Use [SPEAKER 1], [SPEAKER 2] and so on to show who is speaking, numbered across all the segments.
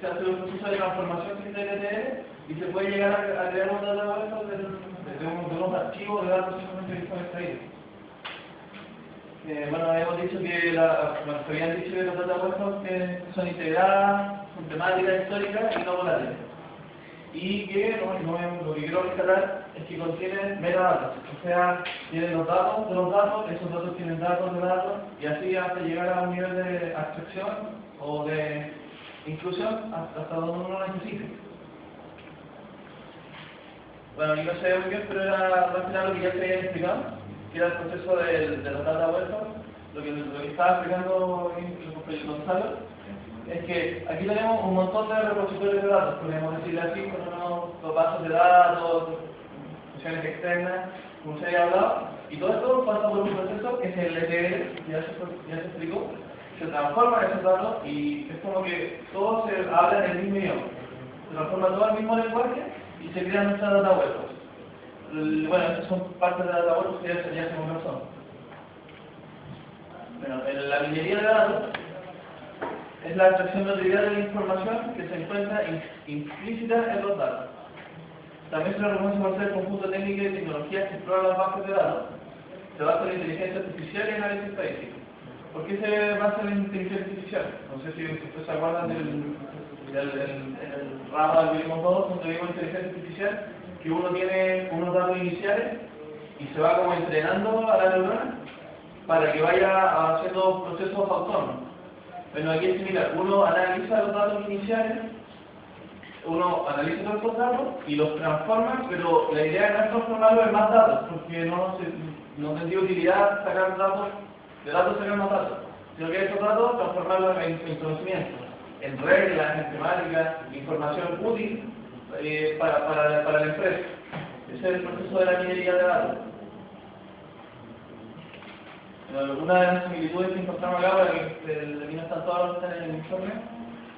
[SPEAKER 1] se hace un proceso de transformación sin DLL y se puede llegar a crear un data warehouse de unos archivos de datos simplemente que están extraídos. Bueno, habíamos dicho que bueno, se habían dicho que los data warehouse que son integradas, son temáticas históricas y no volátiles. Y que lo que quiero rescatar es que contienen metadatos, o sea, tienen los datos de los datos, esos datos tienen datos de datos, y así hasta llegar a un nivel de abstracción o de inclusión hasta donde uno necesite. Bueno, aquí no se ve muy bien, pero era al final lo que ya se había explicado, que era el proceso de los data warehouse. Lo que estaba explicando el Gonzalo es que aquí tenemos un montón de repositorios de datos, podríamos decirle así, con unos bases de datos, funciones externas, como se había hablado, y todo esto pasa por un proceso que es el ETL, que ya se explicó, se transforma en esos datos y es como que todo se habla en el mismo idioma, se transforma todo en el mismo lenguaje y se crean nuestras data warehouse. Bueno, estas son partes de data warehouse que ya se conversó. Bueno, en la minería de datos es la extracción de utilidad de la información que se encuentra implícita en los datos. También se le reconoce por ser el conjunto técnico de tecnologías que exploran las bases de datos. Se basa en la inteligencia artificial y análisis estadístico. ¿Por qué se basa en la inteligencia artificial? No sé si ustedes se acuerdan del ramo del vimos todos, donde vimos inteligencia artificial, que uno tiene unos datos iniciales y se va como entrenando a la neurona para que vaya haciendo procesos autónomos. Bueno, aquí es similar, uno analiza los datos iniciales, uno analiza todos estos datos y los transforma, pero la idea no es transformarlos en más datos, porque no tendría utilidad sacar datos, de datos sacar más datos, sino que esos datos transformarlos en conocimiento, en reglas, en temáticas, información útil para la empresa. Ese es el proceso de la minería de datos. Una de las similitudes que encontramos acá, para que aquí no están todos los que están en el informe,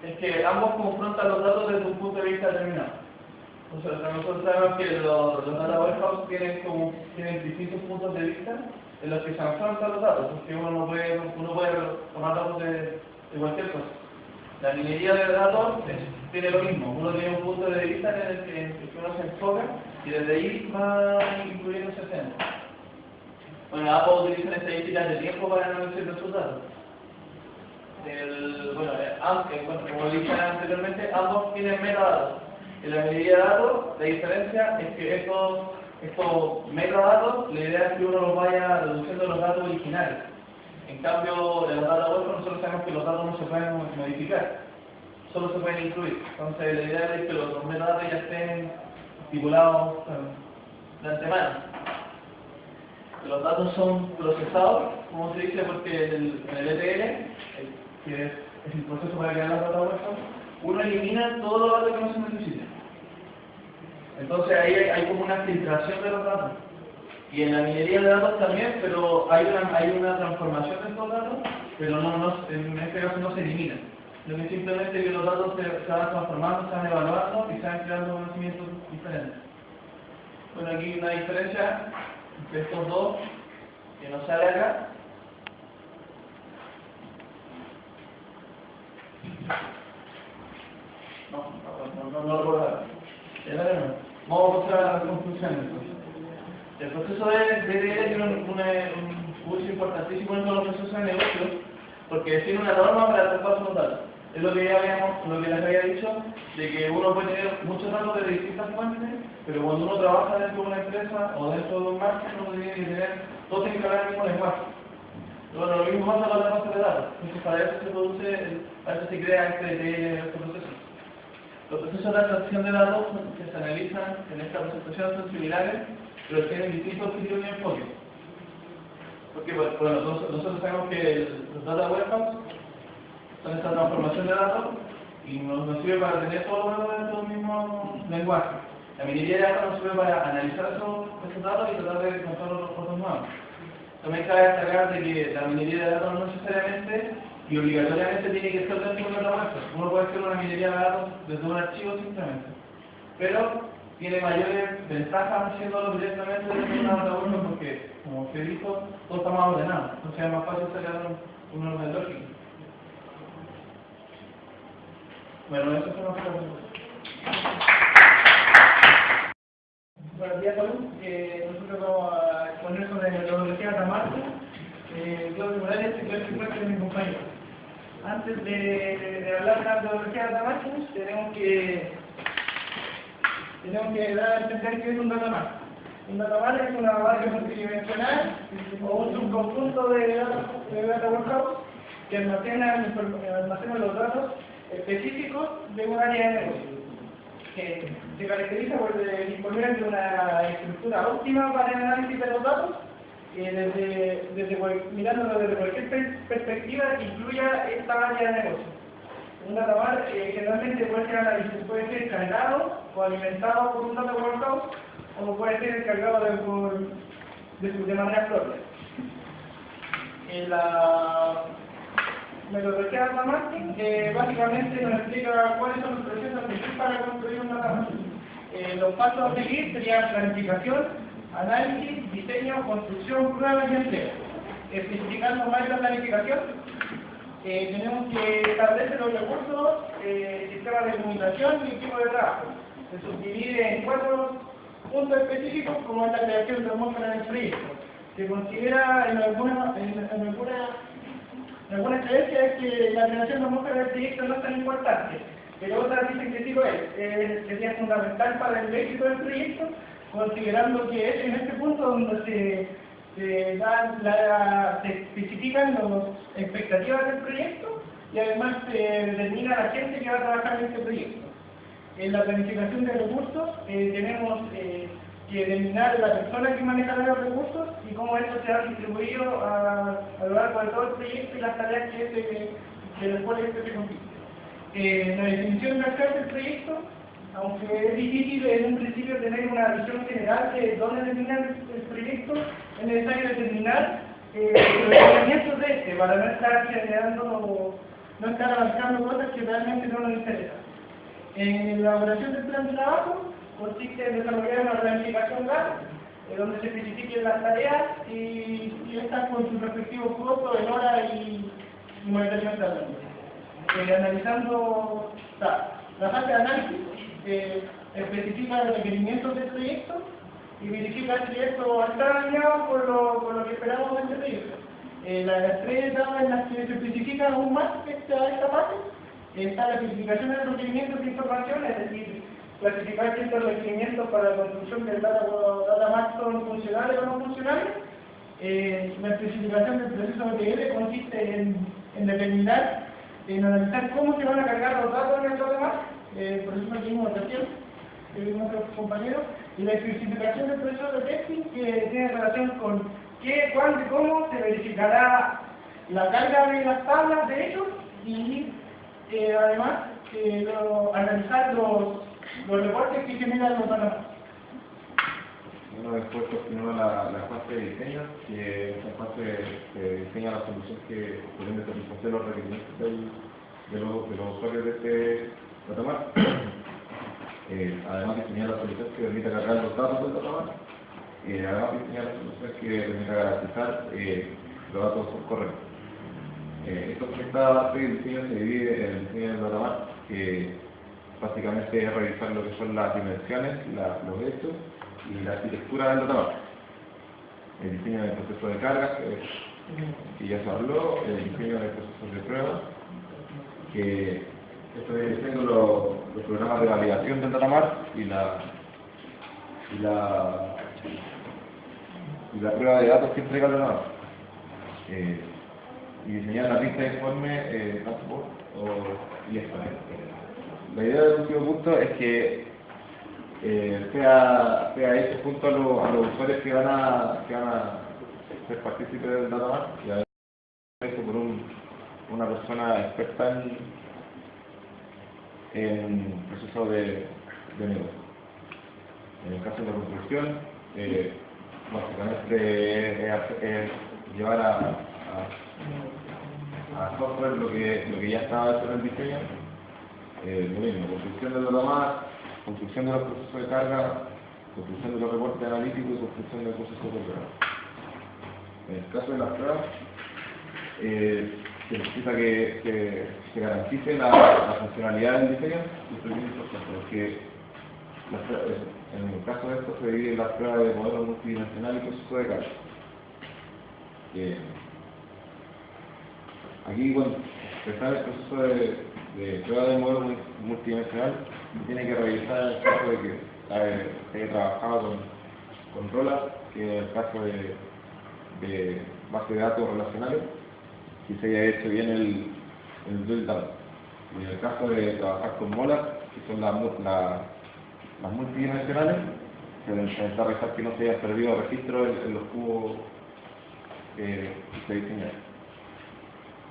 [SPEAKER 1] es que ambos confrontan los datos desde un punto de vista determinado. Entonces, nosotros sabemos que los data warehouse tienen distintos puntos de vista en los que se enfrentan los datos, porque uno puede tomar datos de cualquier cosa. La minería de datos tiene lo mismo, uno tiene un punto de vista en el que uno se enfoca y desde ahí va incluyendo ese centro. Bueno, ambos utilizan estadísticas de tiempo para analizar los resultados. Como dije anteriormente, ambos tienen metadatos. En la minería de datos, la diferencia es que estos metadatos, la idea es que uno los vaya reduciendo los datos originales. En cambio, en los data warehouse nosotros sabemos que los datos no se pueden modificar, solo se pueden incluir. Entonces, la idea es que los metadatos ya estén estipulados de antemano. Los datos son procesados, como se dice, porque en el ETL, que es el proceso para crear las data warehouse, uno elimina todos los datos que no se necesitan. Entonces ahí hay como una filtración de los datos. Y en la minería de datos también, pero hay una transformación de estos datos, pero en este caso no se eliminan. Lo que simplemente que los datos se van transformando, se van evaluando y se van creando conocimientos diferentes. Bueno, aquí hay una diferencia entre estos dos que no sale acá. No lo recuerdo. Vamos a pasar a las conclusiones. El proceso de DDL tiene un uso importantísimo en todos los procesos de negocio porque define una norma para el traspaso de datos. Es lo que les había dicho, de que uno puede tener muchos datos de distintas fuentes, pero cuando uno trabaja dentro de una empresa o dentro de un margen, uno tiene que tener, todos tienen que hablar el mismo lenguaje. Bueno, lo mismo pasa con las bases de datos. Entonces, para eso se crea este proceso. Los procesos de abstracción de datos que se analizan en esta presentación son similares, pero tienen distintos objetivos y enfoque. Porque, bueno, nosotros sabemos que los data warehouse son esta transformación de datos y nos sirve para tener todos los datos dentro del mismo lenguaje. La minería de datos nos sirve para analizar esos datos y tratar de encontrar otros cosas nuevas. También cabe destacar de que la minería de datos no necesariamente y obligatoriamente tiene que ser dentro de una data warehouse. Uno puede hacer una minería de datos desde un archivo simplemente. Pero tiene mayores ventajas haciéndolo directamente desde una data warehouse porque, como se dijo, todo está más ordenado. Entonces es más fácil sacar un orden lógico. Bueno, eso son los preguntas. Buenos días, salud. Nosotros vamos a exponer sobre la metodología de Marco, Claudio Morales y Claudio Silvestre de mi compañero. Antes de hablar de la metodología de Marco, tenemos que dar a entender qué es un datamar. Un datamar es una base multidimensional o un subconjunto de data warehouse que almacena los datos específicos de un área de negocio. Que se caracteriza por disponer de una estructura óptima para el análisis de los datos, mirándolo desde cualquier perspectiva que incluya esta área de negocio. Un datamar generalmente puede ser cargado o alimentado por un data warehouse o puede ser cargado de manera propia. La metodología de data marketing básicamente nos explica cuáles son los procesos a seguir para construir un datamar. Los pasos a seguir serían planificación, análisis, diseño, construcción, prueba y entrega. Especificando más la planificación, tenemos que establecer los recursos, sistemas de comunicación y equipo de trabajo. Se subdivide en 4 puntos específicos, como es la creación de atmósfera del proyecto. Se considera en algunas creencias que la creación de atmósfera del proyecto no es tan importante, pero otras dicen que sí lo es. Sería fundamental para el éxito del proyecto, considerando que es en este punto donde se especifican las expectativas del proyecto y además se determina la gente que va a trabajar en este proyecto. En la planificación de recursos tenemos que determinar la persona que manejará los recursos y cómo esto se ha distribuido a lo largo de todo el proyecto y las tareas de las cuales se compite. La definición actual del proyecto, aunque es difícil en un principio tener una visión general de dónde termina el proyecto, es necesario determinar los lineamientos de este para no estar avanzando cosas que realmente no nos interesan. En la elaboración del plan de trabajo consiste en desarrollar una planificación GAN, donde se especifiquen las tareas y estas con sus respectivos costos en hora y monetación también. Analizando la fase de análisis, especifica los requerimientos del proyecto y verifica si esto está alineado con lo que esperamos de este proyecto. Las 3 etapas en las que se especifica aún más esta fase está la especificación de los requerimientos de información, es decir, clasificar estos requerimientos para la construcción del data mart son funcionales o no funcionales. La especificación del proceso OTL consiste en determinar, en analizar cómo se van a cargar los datos en el data mart, por eso aquí vimos recién, nuestros compañeros, y la especificación del proceso de testing que tiene relación con qué, cuándo y cómo se verificará la carga de las tablas de ellos y además analizar los reportes que generan los datos.
[SPEAKER 2] Bueno, después continuó la fase de diseño, que es la fase que diseña la solución que pretende satisfacer los requerimientos de los usuarios de este datamar. Además diseñar la solución que permita cargar los datos del datamar. Además diseñar la solución que permita garantizar los datos son correctos. Esta fase de diseño se divide en el diseño del datamar, que básicamente es revisar lo que son las dimensiones, los hechos y la arquitectura del datamar. El diseño del proceso de carga, que ya se habló, el diseño del proceso de prueba, que estoy diciendo los programas de validación del datamar y la prueba de datos que entrega el datamar. Y diseñar la pista de informe dashboard y esto. La idea del último punto es que sea hecho junto a los usuarios que van a ser partícipes del datamar y además hecho por una persona experta en proceso de negocio. En el caso de la construcción, básicamente es llevar a software lo que ya estaba hecho en el diseño, lo mismo, construcción del datamar, construcción de los procesos de carga, construcción de los reportes analíticos y construcción del proceso de prueba. En el caso de las pruebas, se necesita que se garantice la funcionalidad del diseño, y esto es muy importante, porque en el caso de esto se divide en las pruebas de modelo multidimensional y proceso de carga. Aquí, bueno, empezar el proceso de prueba de modelo multidimensional, se tiene que revisar en el caso de que se haya trabajado con ROLAS, que en el caso de base de datos relacionales, que se haya hecho bien el drill down. Y en el caso de trabajar con MOLAS, que son las multidimensionales, se necesita revisar que no se haya perdido registro en los cubos que se diseñaron.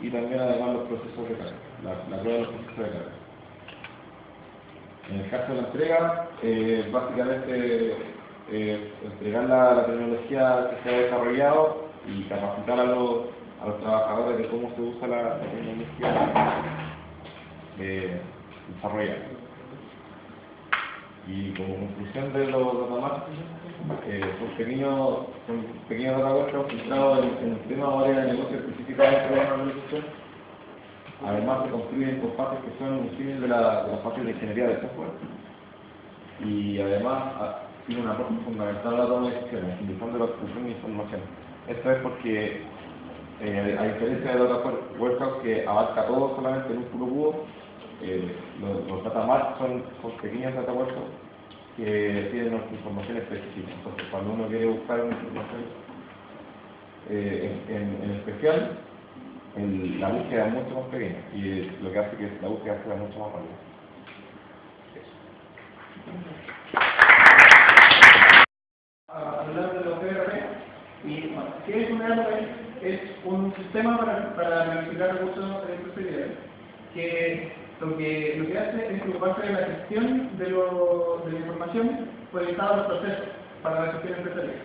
[SPEAKER 2] Y también además los procesos de carga, la prueba de los procesos de carga. En el caso de la entrega, básicamente entregar la tecnología que se ha desarrollado y capacitar a los trabajadores de cómo se usa la tecnología desarrollada. Y como conclusión de los datamarks, son pequeños datamarks centrados en un tema o área de negocio específicamente de una organización. Además se construyen con fases que son un símil de las fases de ingeniería de software. Y además tiene un aporte fundamental a la toma de decisiones, utilizando la obtención de información. Esto es porque, a diferencia de Data Warehouse que abarca todo solamente en un puro cubo, los datamarks son pequeños data warehouse que tienen información específica. Entonces, cuando uno quiere buscar una información en especial, la búsqueda es mucho más pequeña y lo que hace que la búsqueda sea mucho más rápida.
[SPEAKER 1] Hablar de los ERP, y bueno, ¿qué es un ERP? Es un sistema para planificar recursos empresariales que lo que hace es preocuparse de la gestión de la información orientada a los procesos para la gestión empresarial.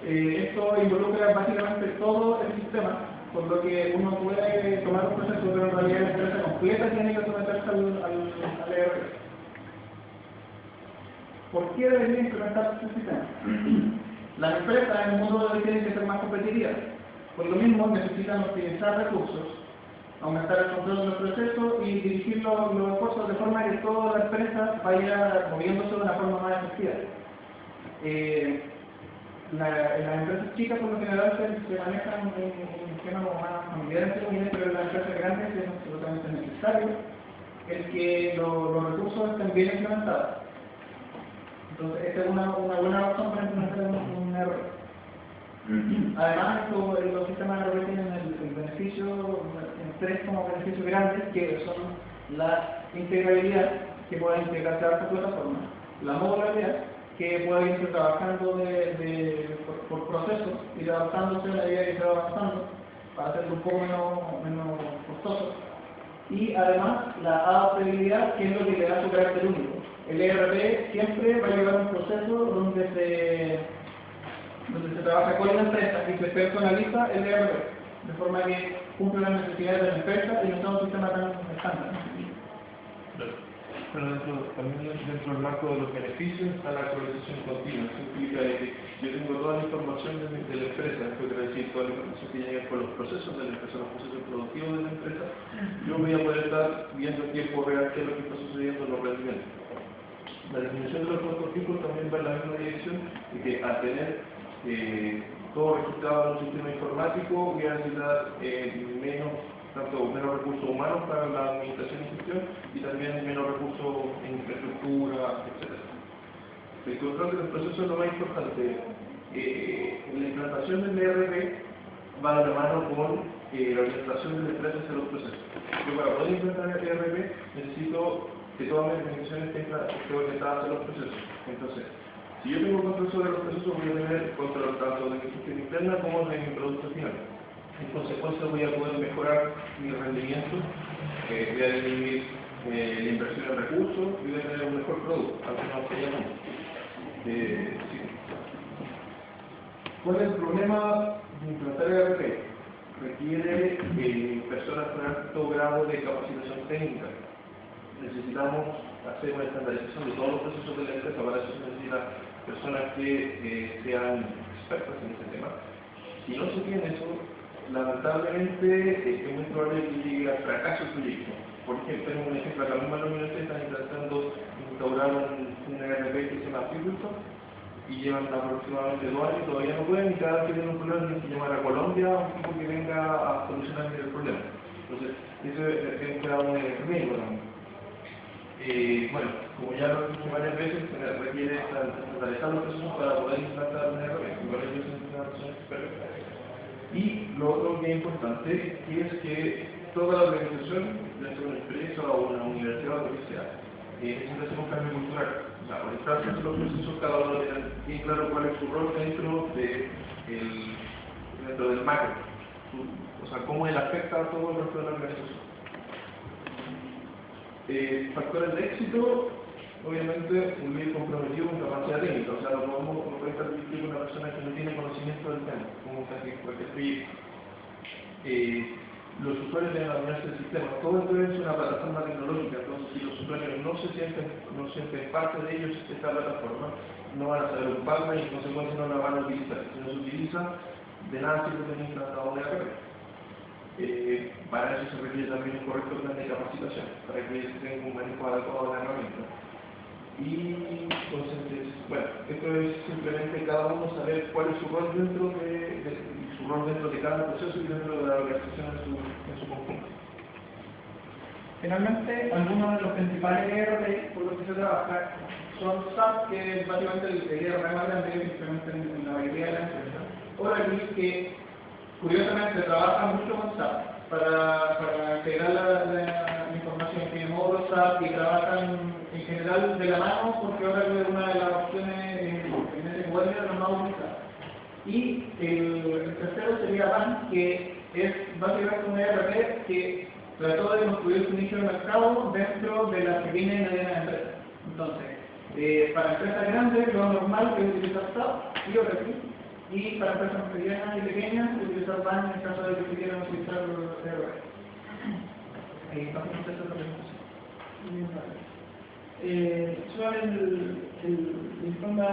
[SPEAKER 1] Esto involucra básicamente todo el sistema, por lo que uno puede tomar un proceso, pero en realidad la empresa completa tiene que someterse al ERP. ¿Por qué debería implementar este sistema? Las empresas en el mundo tienen que ser más competitivas. Por lo mismo necesitan optimizar recursos, aumentar el control de los procesos y dirigir los esfuerzos de forma que toda la empresa vaya moviéndose de una forma más efectiva. Las empresas chicas por lo general se manejan en un esquema más familiar, pero en las empresas grandes es absolutamente necesario el que los recursos estén bien implementados. Entonces, esta es una buena razón para implementar un error. Además, los sistemas de error tienen el beneficio, en tres como beneficios grandes, que son la integrabilidad, que puede integrarse a esta plataforma, la modularidad, que puede irse trabajando por procesos, ir adaptándose a la medida que se va avanzando, para hacerlo un poco menos costoso. Y además, la adaptabilidad, que es lo que le da su carácter único. El ERP siempre va a llevar un proceso donde se trabaja con la empresa y se personaliza el ERP, de forma que cumple las necesidades de la empresa y no sea un sistema tan estándar.
[SPEAKER 3] Pero también dentro del marco de los beneficios está la actualización continua. Eso implica que yo tengo toda la información de la empresa, esto quiere decir toda la información que llega por los procesos de la empresa, los procesos productivos de la empresa. Yo voy a poder estar viendo en tiempo real qué es lo que está sucediendo en los rendimientos. La definición de los costos fijos también va en la misma dirección de que al tener todo registrado en un sistema informático voy a necesitar menos recursos humanos para la administración y gestión y también menos recursos en infraestructura, etc. El control de los procesos es lo más importante. La implantación del ERP va de la mano con la orientación de la empresa hacia los procesos. Yo para poder implantar el ERP necesito que toda mi organización esté orientada hacia los procesos. Entonces, si yo tengo control sobre los procesos, voy a tener control tanto de mi gestión interna como de mi producto final. En consecuencia, voy a poder mejorar mi rendimiento, voy a disminuir la inversión en recursos y voy a tener un mejor producto, aunque no sea mucho. Sí. ¿Cuál es el problema de implantar ERP? Requiere personas con alto grado de capacitación técnica. Necesitamos hacer una estandarización de todos los procesos de la empresa, para eso se necesitan personas que sean expertas en ese tema. Si no se tiene eso, lamentablemente es muy probable que llegue al fracaso el proyecto. Por ejemplo, tenemos un ejemplo, acá mismo en la universidad están intentando instaurar un ERP que se llama Pivotal y llevan aproximadamente 2 años y todavía no pueden, y cada vez que tienen un problema tienen que llamar a Colombia a un tipo que venga a solucionar el problema. Entonces, eso es un grado de riesgo también. Bueno, como ya lo he dicho varias veces, se requiere estandarizar los procesos para poder implantar un ERP, y para ello se necesitan personas expertas. Y lo otro que es importante es que toda la organización, ya sea una empresa o una universidad o lo que sea, necesita hacer un cambio cultural. O sea, orientarse en los procesos, cada uno tiene bien claro cuál es su rol dentro del macro. O sea, cómo él afecta a todo el resto de la organización. Factores de éxito, obviamente, un líder comprometido con capacidad técnica. O sea, no puede estar dirigido con una persona que no tiene conocimiento del tema, como cualquier proyecto. Los usuarios deben adueñarse del sistema. Todo esto es una plataforma tecnológica, entonces si los usuarios no se sienten parte de ellos, esta plataforma, no van a saber ocuparla y en consecuencia no la van a utilizar. Si no se utiliza, de nada sirve tener implantado de APP. Para eso se requiere también un correcto plan de capacitación, para que se tenga un manejo adecuado de la herramienta. Y entonces, bueno, esto es simplemente cada uno saber cuál es su rol dentro de cada proceso y dentro de la organización en su conjunto.
[SPEAKER 1] Finalmente, algunos de los principales ERP por los que se trabaja son SAP, que es básicamente el ERP más grande que se implementa en la mayoría de las empresas. Oracle, que curiosamente trabaja mucho con SAP para integrar la información, tiene módulos SAP y trabajan en general de la mano porque Oracle es una de las opciones en ese web de los más utilizadas. Y el tercero sería BAN, que es básicamente un ERP que trató de construir su nicho de mercado dentro de las pequeñas y medianas empresas. Entonces, para empresas grandes, lo normal es utilizar SAP y Oracle, y para empresas medianas y pequeñas, utilizar BAN en caso de que se quieran utilizar los ERP. Básicamente eso es lo que hacemos.
[SPEAKER 4] Sobre el informe de